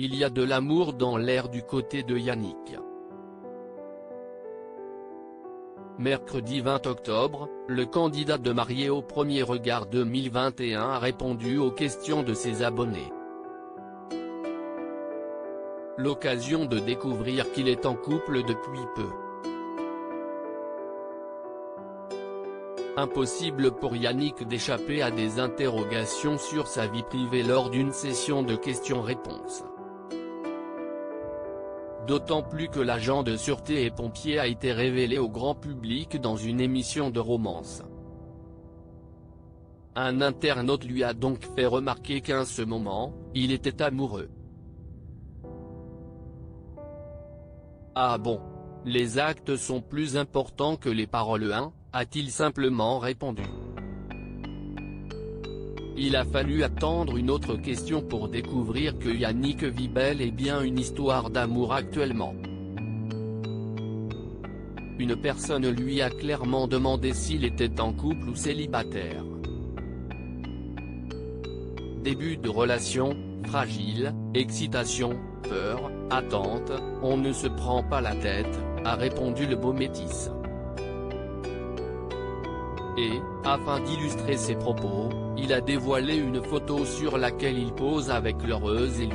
il y a de l'amour dans l'air du côté de Yannick. Mercredi 20 octobre, le candidat de Marié au premier regard 2021 a répondu aux questions de ses abonnés. L'occasion de découvrir qu'il est en couple depuis peu. Impossible pour Yannick d'échapper à des interrogations sur sa vie privée lors d'une session de questions-réponses. D'autant plus que l'agent de sûreté et pompier a été révélé au grand public dans une émission de romance. Un internaute lui a donc fait remarquer qu'à ce moment, il était amoureux. Ah bon? Les actes sont plus importants que les paroles, hein, a-t-il simplement répondu. Il a fallu attendre une autre question pour découvrir que Yannick vit bel et bien une histoire d'amour actuellement. Une personne lui a clairement demandé s'il était en couple ou célibataire. Début de relation, fragile, excitation, peur, attente, on ne se prend pas la tête, a répondu le beau métis. Et, afin d'illustrer ses propos, il a dévoilé une photo sur laquelle il pose avec l'heureuse élue.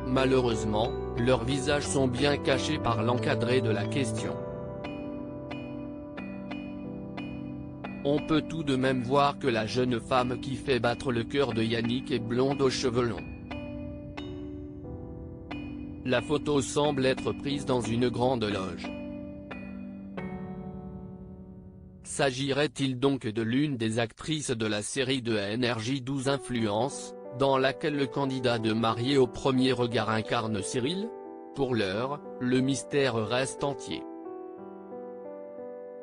Malheureusement, leurs visages sont bien cachés par l'encadré de la question. On peut tout de même voir que la jeune femme qui fait battre le cœur de Yannick est blonde aux cheveux longs. La photo semble être prise dans une grande loge. S'agirait-il donc de l'une des actrices de la série de NRJ 12 Influence, dans laquelle le candidat de Marié au premier regard incarne Cyril? Pour l'heure, le mystère reste entier.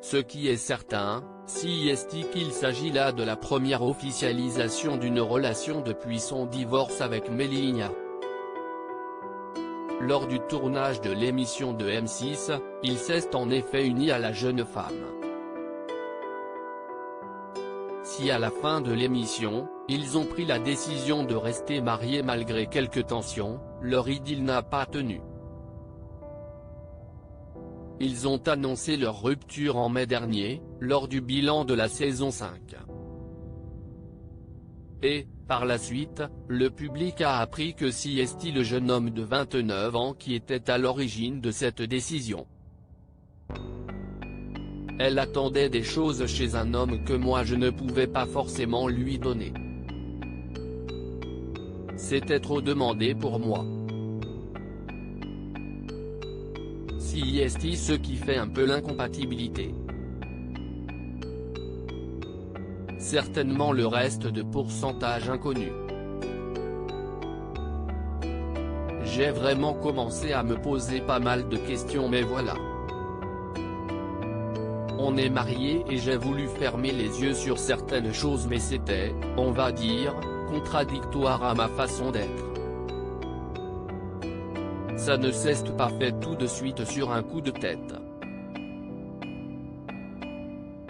Ce qui est certain, si est qu'il s'agit là de la première officialisation d'une relation depuis son divorce avec Mélania. Lors du tournage de l'émission de M6, il s'est en effet uni à la jeune femme. Si à la fin de l'émission, ils ont pris la décision de rester mariés malgré quelques tensions, leur idylle n'a pas tenu. Ils ont annoncé leur rupture en mai dernier, lors du bilan de la saison 5. Et, par la suite, le public a appris que c'est le jeune homme de 29 ans qui était à l'origine de cette décision. Elle attendait des choses chez un homme que moi je ne pouvais pas forcément lui donner. C'était trop demandé pour moi. C'est ce qui fait un peu l'incompatibilité. Certainement le reste de pourcentage inconnu. J'ai vraiment commencé à me poser pas mal de questions mais voilà. On est mariés et j'ai voulu fermer les yeux sur certaines choses mais c'était, on va dire, contradictoire à ma façon d'être. Ça ne s'est pas fait tout de suite sur un coup de tête.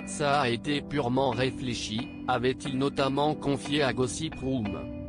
Ça a été purement réfléchi, avait-il notamment confié à Gossip Room.